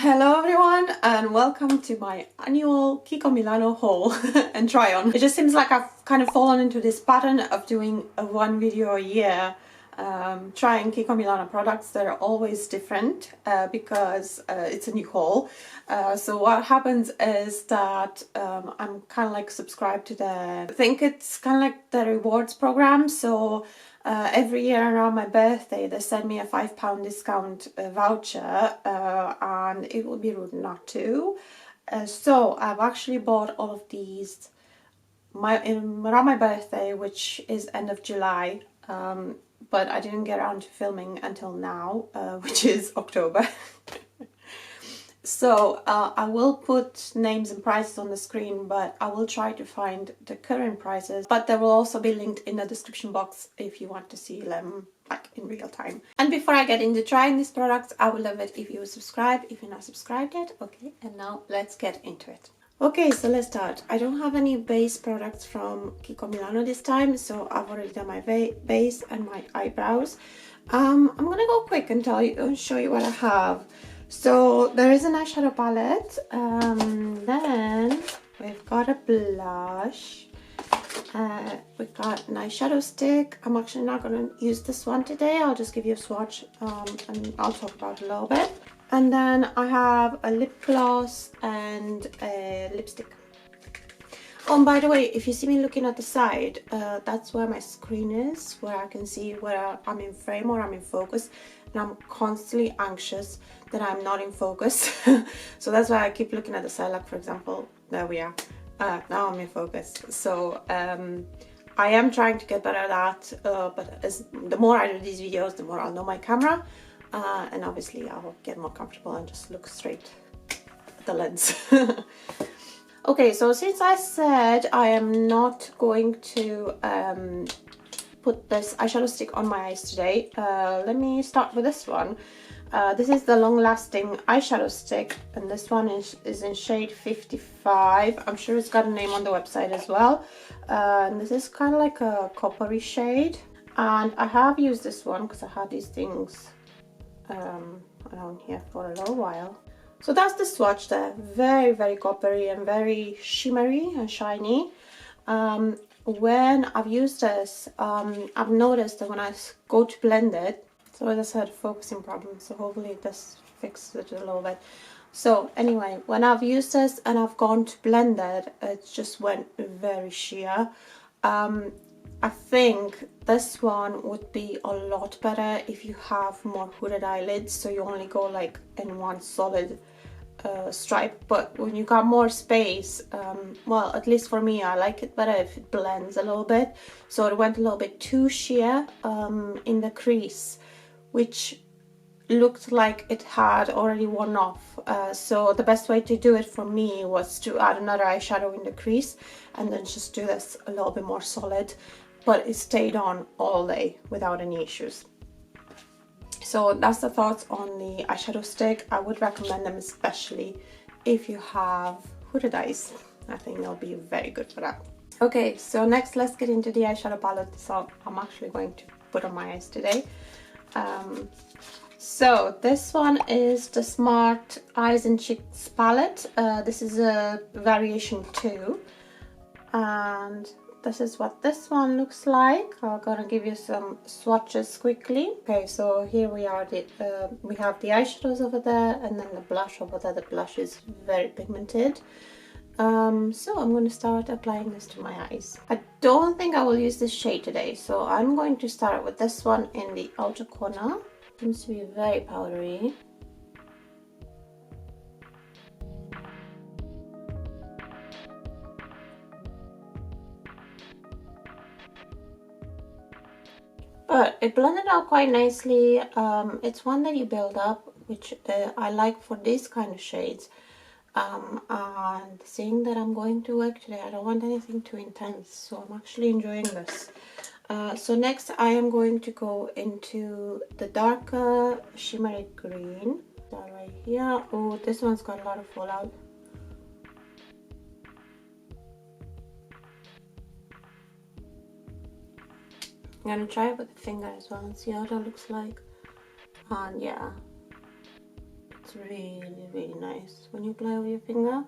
Hello everyone and welcome to my annual Kiko Milano haul and try on. It just seems like I've kind of fallen into this pattern of doing one video a year, trying Kiko Milano products that are always different because it's a new haul. So what happens is that I'm kind of like subscribed to I think it's kind of like the rewards program. So every year around my birthday they send me a £5 discount voucher and it would be rude not to. So I've actually bought all of these around my birthday, which is end of July, but I didn't get around to filming until now, which is October. So I will put names and prices on the screen, but I will try to find the current prices, but they will also be linked in the description box if you want to see them like in real time. And before I get into trying these products, I would love it if you would subscribe if you're not subscribed yet. Okay, and now let's get into it. Okay, so let's start. I don't have any base products from Kiko Milano this time, so I've already done my base and my eyebrows. I'm gonna go quick and show you what I have. So there is an eyeshadow palette, then we've got a blush, we've got an eyeshadow stick. I'm actually not going to use this one today, I'll just give you a swatch and I'll talk about it a little bit. And then I have a lip gloss and a lipstick. Oh, and by the way, if you see me looking at the side, that's where my screen is, where I can see where I'm in frame or I'm in focus. And I'm constantly anxious that I'm not in focus. So that's why I keep looking at the side, like for example, there we are. Now I'm in focus. So I am trying to get better at that, but the more I do these videos, the more I'll know my camera. And obviously I'll get more comfortable and just look straight at the lens. Okay, so since I said I am not going to put this eyeshadow stick on my eyes today, let me start with this one. This is the long-lasting eyeshadow stick, and this one is in shade 55. I'm sure it's got a name on the website as well. And this is kind of like a coppery shade, and I have used this one because I had these things around here for a little while. So that's the swatch there, very coppery and very shimmery and shiny. When I've used this, I've noticed that when I go to blend it, so as I said, focusing problem, so hopefully this fixes it a little bit. So anyway, when I've used this and I've gone to blend it, it just went very sheer. I think this one would be a lot better if you have more hooded eyelids, so you only go like in one solid stripe. But when you got more space, well, at least for me, I like it better if it blends a little bit. So it went a little bit too sheer in the crease, which looked like it had already worn off. So the best way to do it for me was to add another eyeshadow in the crease and then just do this a little bit more solid, but it stayed on all day without any issues. So that's the thoughts on the eyeshadow stick. I would recommend them, especially if you have hooded eyes. I think they'll be very good for that. Okay, so next let's get into the eyeshadow palette. So I'm actually going to put on my eyes today. So this one is the Smart Eyes and Cheeks palette. This is a variation 2, and this is what this one looks like. I'm gonna give you some swatches quickly. Okay, so here we are. We have the eyeshadows over there, and then the blush over there. The blush is very pigmented. So I'm going to start applying this to my eyes. I don't think I will use this shade today, so I'm going to start with this one in the outer corner. Seems to be very powdery. But it blended out quite nicely. It's one that you build up, which I like for this kind of shades. And seeing that I'm going to work today, I don't want anything too intense, so I'm actually enjoying this. So next I am going to go into the darker shimmery green. That right here. Oh, this one's got a lot of fallout. I'm gonna try it with the finger as well and see how that looks like. And yeah, it's It's really, really nice when you apply with your finger.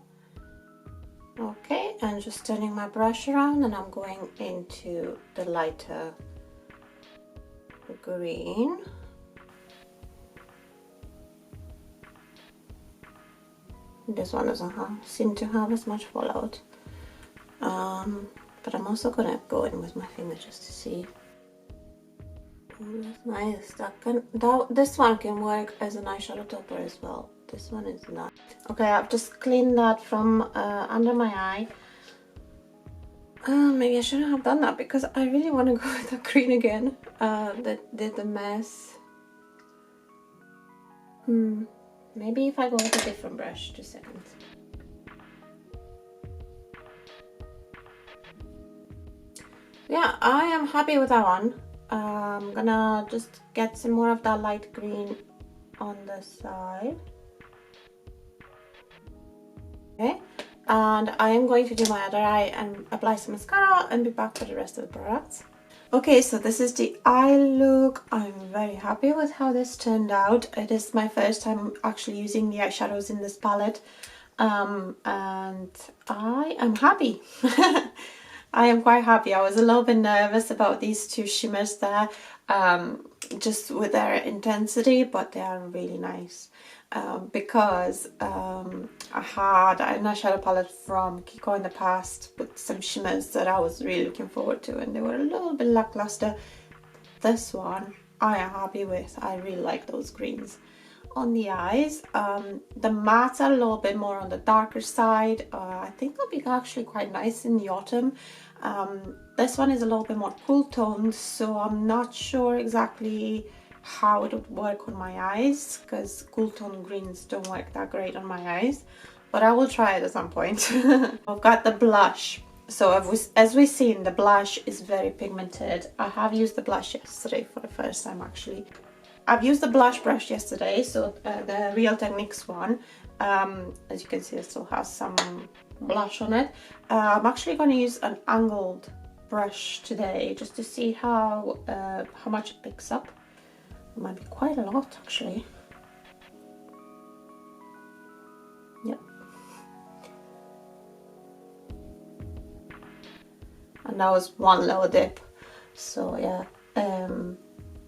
Okay, and just turning my brush around, and I'm going into the lighter green. This one doesn't seem to have as much fallout. But I'm also gonna go in with my finger just to see. Oh, that's nice. This one can work as an eyeshadow topper as well. This one is not. Okay, I've just cleaned that from under my eye. Maybe I shouldn't have done that because I really want to go with the green again. That did the mess. Maybe if I go with a different brush. 2 seconds. Yeah, I am happy with that one. I'm gonna just get some more of that light green on the side. Okay, and I am going to do my other eye and apply some mascara and be back for the rest of the products. Okay, so this is the eye look. I'm very happy with how this turned out. It is my first time actually using the eyeshadows in this palette, and I am happy. I am quite happy. I was a little bit nervous about these two shimmers there, just with their intensity, but they are really nice. Because I had an eyeshadow palette from Kiko in the past with some shimmers that I was really looking forward to, and they were a little bit lackluster. This one I am happy with. I really like those greens. On the eyes, the mattes are a little bit more on the darker side. I think they'll be actually quite nice in the autumn. This one is a little bit more cool toned, so I'm not sure exactly how it would work on my eyes, because cool tone greens don't work that great on my eyes, but I will try it at some point. I've got the blush. So as we've seen, the blush is very pigmented. I have used the blush yesterday for the first time actually. I've used the blush brush yesterday, so the Real Techniques one. As you can see, it still has some blush on it. I'm actually going to use an angled brush today just to see how much it picks up. It might be quite a lot actually. Yep. And that was one little dip. So yeah,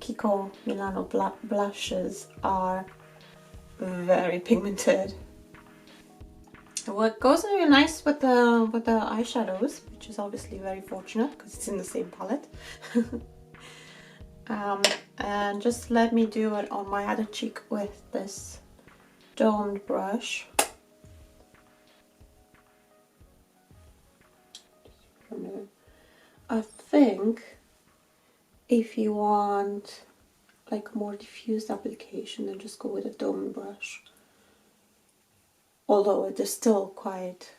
Kiko Milano blushes are very pigmented. What goes really nice with the eyeshadows, which is obviously very fortunate because it's in the same palette. And just let me do it on my other cheek with this domed brush. I think if you want like a more diffused application, then just go with a domed brush. Although it is still quite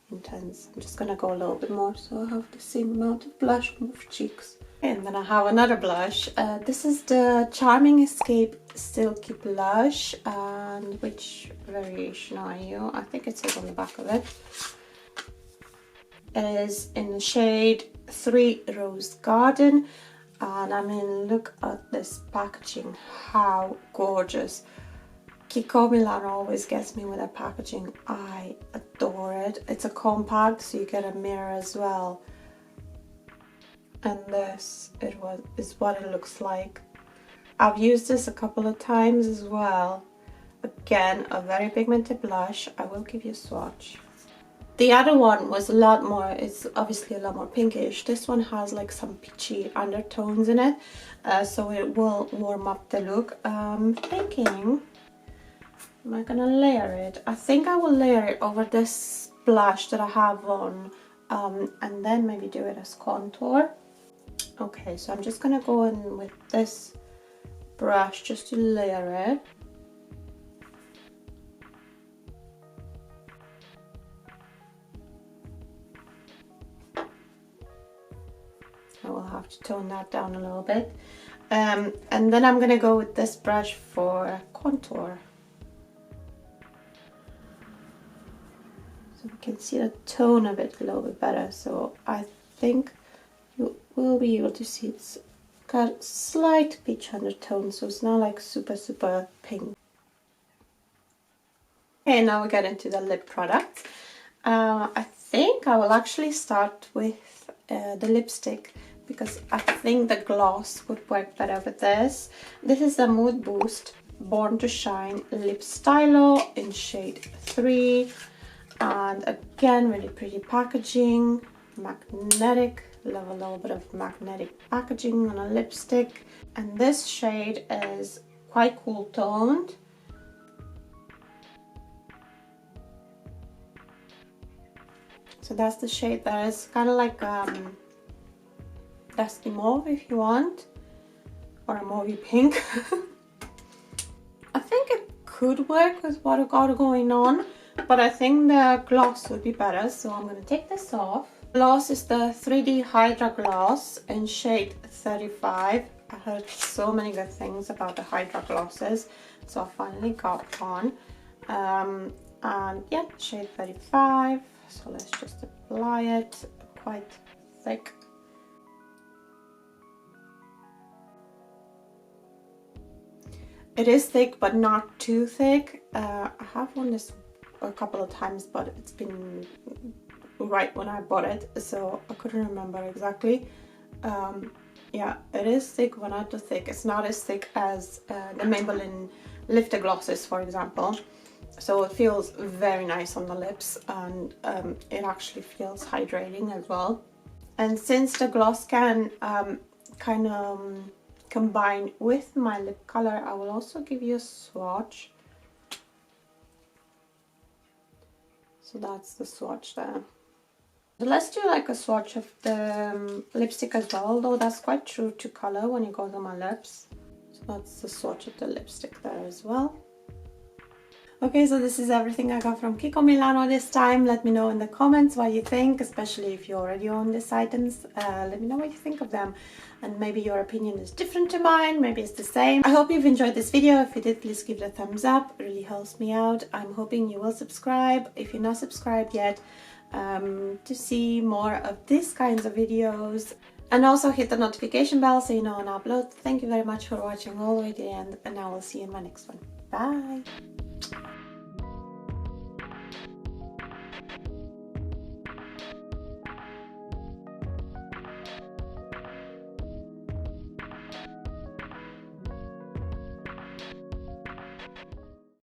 intense. I'm just gonna go a little bit more so I have the same amount of blush on both cheeks. And then I have another blush. This is the Charming Escape Silky Blush. And which variation are you? I think it says on the back of it. It is in the shade 3 Rose Garden. And I mean, look at this packaging, how gorgeous. Kiko Milano always gets me with their packaging. I adore it. It's a compact, so you get a mirror as well. And this is what it looks like. I've used this a couple of times as well. Again, a very pigmented blush. I will give you a swatch. The other one was a lot more, it's obviously a lot more pinkish. This one has like some peachy undertones in it, so it will warm up the look. I'm thinking, am I gonna layer it? I think I will layer it over this blush that I have on, and then maybe do it as contour. Okay, so I'm just gonna go in with this brush just to layer it. I will have to tone that down a little bit. And then I'm gonna go with this brush for contour. So we can see the tone of it a little bit better. So I think you will be able to see it's got slight peach undertone, so it's not like super pink. Okay, now we get into the lip products. I think I will actually start with the lipstick because I think the gloss would work better with this. This is the Mood Boost Born to Shine Lip Stylo in shade 3. And again, really pretty packaging, magnetic. Love a little bit of magnetic packaging on a lipstick. And this shade is quite cool toned. So that's the shade that is kind of like dusty mauve if you want, or a mauvey pink. I think it could work with what I got going on, but I think the gloss would be better, so I'm going to take this off. Gloss is the 3D Hydra Gloss in shade 35. I heard so many good things about the Hydra glosses, so I finally got one. And yeah, shade 35. So let's just apply it, quite thick. It is thick, but not too thick. I have worn this a couple of times, but it's been right when I bought it, so I couldn't remember exactly. Yeah, it is thick, but not too thick. It's not as thick as the Maybelline Lifter glosses, for example. So it feels very nice on the lips, and it actually feels hydrating as well. And since the gloss can kind of combine with my lip color, I will also give you a swatch. So that's the swatch there. So let's do like a swatch of the lipstick as well, although that's quite true to color when it goes on my lips. So that's the swatch of the lipstick there as well. Okay, so this is everything I got from Kiko Milano this time. Let me know in the comments what you think, especially if you already own these items. Let me know what you think of them, and maybe your opinion is different to mine, maybe it's the same. I hope you've enjoyed this video. If you did, please give it a thumbs up. It really helps me out. I'm hoping you will subscribe if you're not subscribed yet, to see more of these kinds of videos. And also hit the notification bell so you know when I upload. Thank you very much for watching all the way to the end, and I will see you in my next one. Bye!